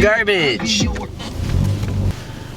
Garbage.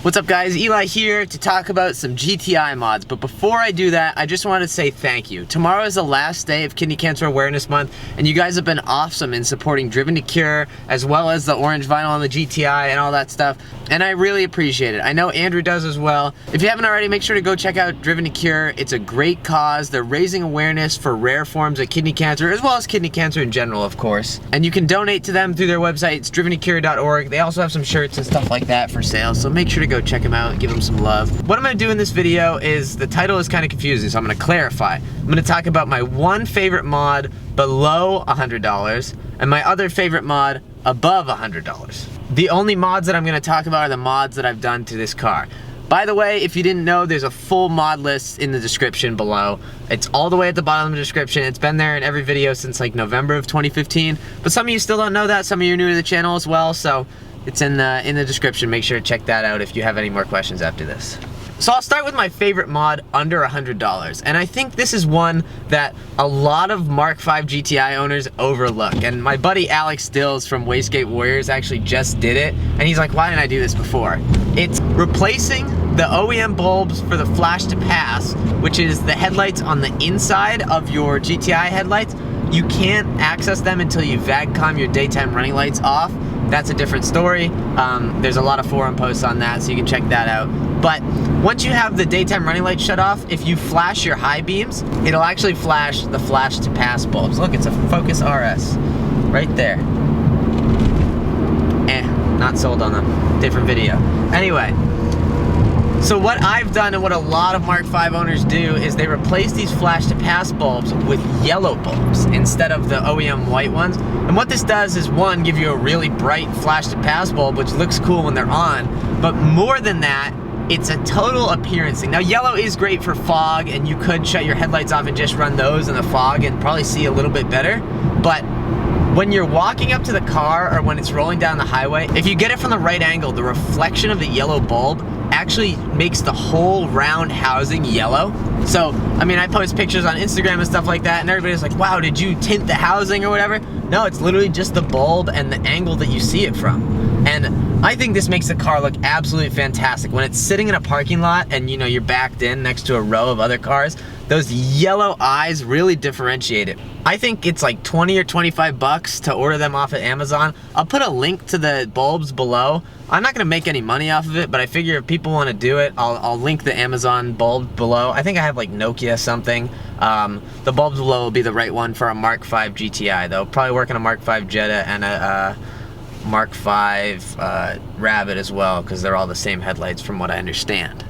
What's up guys, Eli here to talk about some GTI mods, but before I do that, I just want to say thank you. Tomorrow is the last day of Kidney Cancer Awareness Month, and you guys have been awesome in supporting Driven to Cure, as well as the orange vinyl on the GTI and all that stuff, and I really appreciate it. I know Andrew does as well. If you haven't already, make sure to go check out Driven to Cure. It's a great cause. They're raising awareness for rare forms of kidney cancer, as well as kidney cancer in general, of course. And you can donate to them through their website. It's driventocure.org. They also have some shirts and stuff like that for sale, so make sure to go check them out and give them some love. What I'm going to do in this video is, the title is kind of confusing, so I'm going to clarify. I'm going to talk about my one favorite mod below $100 and my other favorite mod above $100. The only mods that I'm going to talk about are the mods that I've done to this car. By the way, if you didn't know, there's a full mod list in the description below. It's all the way at the bottom of the description. It's been there in every video since like November of 2015. But some of you still don't know that. Some of you are new to the channel as well. So it's in the description. Make sure to check that out if you have any more questions after this. So I'll start with my favorite mod under $100. And I think this is one that a lot of Mark V GTI owners overlook. And my buddy Alex Dills from Wastegate Warriors actually just did it. And he's like, why didn't I do this before? It's replacing the OEM bulbs for the flash to pass, which is the headlights on the inside of your GTI headlights. You can't access them until you VAGCOM your daytime running lights off. That's a different story. There's a lot of forum posts on that, so you can check that out. But once you have the daytime running lights shut off, if you flash your high beams, it'll actually flash the flash to pass bulbs. Look, it's a Focus RS right there. Not sold on them. Different video. Anyway, so what I've done and what a lot of Mark V owners do is they replace these flash to pass bulbs with yellow bulbs instead of the OEM white ones. And what this does is, one, give you a really bright flash to pass bulb, which looks cool when they're on, but more than that, it's a total appearance thing. Now, yellow is great for fog, and you could shut your headlights off and just run those in the fog and probably see a little bit better, but when you're walking up to the car or when it's rolling down the highway, if you get it from the right angle, the reflection of the yellow bulb actually makes the whole round housing yellow. So, I mean, I post pictures on Instagram and stuff like that, and everybody's like, wow, did you tint the housing or whatever? No, it's literally just the bulb and the angle that you see it from. And I think this makes the car look absolutely fantastic. When it's sitting in a parking lot and, you know, you're backed in next to a row of other cars, those yellow eyes really differentiate it. I think it's like 20 or 25 bucks to order them off at Amazon. I'll put a link to the bulbs below. I'm not gonna make any money off of it, but I figure if people wanna do it, I'll link the Amazon bulb below. I think I have like Nokia something. The bulbs below will be the right one for a Mark V GTI though. Probably work on a Mark V Jetta and a Mark V Rabbit as well, because they're all the same headlights from what I understand.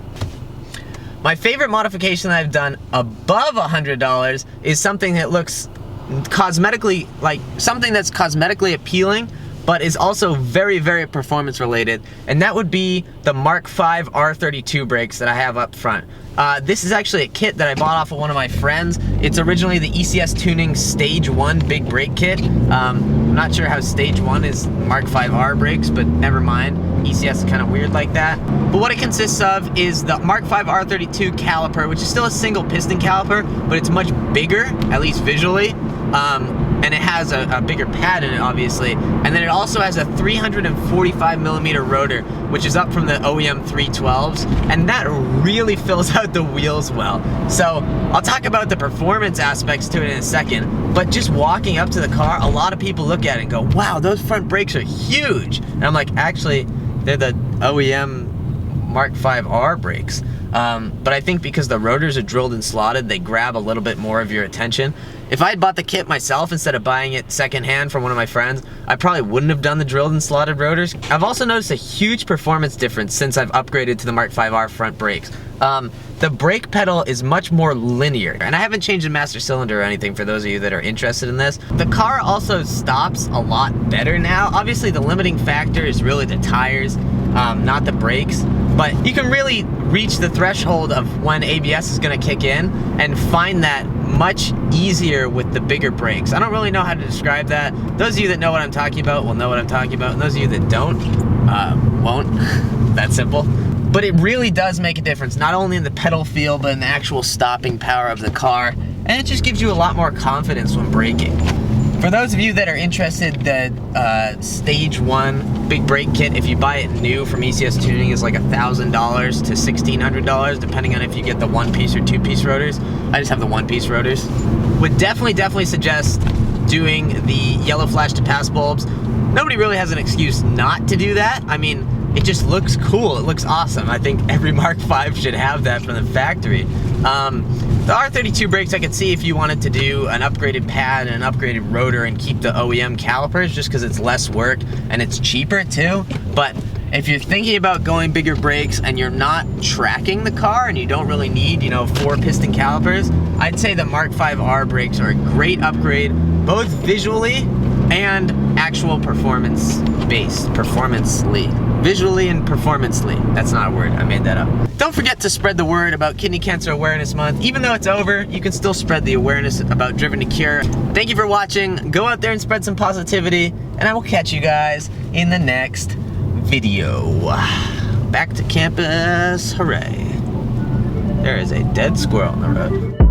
My favorite modification that I've done above $100 is something that looks cosmetically, like something that's cosmetically appealing, but is also very, very performance related, and that would be the Mark V R32 brakes that I have up front. This is actually a kit that I bought off of one of my friends. It's originally the ECS Tuning Stage 1 big brake kit. I'm not sure how Stage 1 is Mark V R brakes, but never mind. ECS is kind of weird like that. But what it consists of is the Mark V R32 caliper, which is still a single piston caliper, but it's much bigger, at least visually. And it has a bigger pad in it, obviously. And then it also has a 345mm rotor, which is up from the OEM 312s, and that really fills out the wheels well. So I'll talk about the performance aspects to it in a second, but just walking up to the car, a lot of people look at it and go, wow, those front brakes are huge. And I'm like, actually, they're the OEM Mark V R brakes. But I think because the rotors are drilled and slotted, they grab a little bit more of your attention. If I had bought the kit myself instead of buying it secondhand from one of my friends, I probably wouldn't have done the drilled and slotted rotors. I've also noticed a huge performance difference since I've upgraded to the Mark V R front brakes. The brake pedal is much more linear, and I haven't changed the master cylinder or anything for those of you that are interested in this. The car also stops a lot better now. Obviously the limiting factor is really the tires, not the brakes, but you can really reach the threshold of when ABS is gonna kick in and find that much easier with the bigger brakes. I don't really know how to describe that. Those of you that know what I'm talking about will know what I'm talking about, and those of you that don't, won't. That simple. But it really does make a difference, not only in the pedal feel, but in the actual stopping power of the car, and it just gives you a lot more confidence when braking. For those of you that are interested, the Stage 1 big brake kit, if you buy it new from ECS Tuning, is like $1,000 to $1,600, depending on if you get the one-piece or two-piece rotors. I just have the one-piece rotors. Would definitely suggest doing the yellow flash to pass bulbs. Nobody really has an excuse not to do that. I mean, it just looks cool. It looks awesome. I think every Mark V should have that from the factory. The R32 brakes, I could see if you wanted to do an upgraded pad and an upgraded rotor and keep the OEM calipers, just because it's less work and it's cheaper too. But if you're thinking about going bigger brakes and you're not tracking the car and you don't really need, you know, 4 piston calipers, I'd say the Mark V R brakes are a great upgrade, both visually and actual performance-ly. Visually and performance-ly. That's not a word, I made that up. Don't forget to spread the word about Kidney Cancer Awareness Month. Even though it's over, you can still spread the awareness about Driven to Cure. Thank you for watching. Go out there and spread some positivity, and I will catch you guys in the next video. Back to campus, hooray. There is a dead squirrel on the road.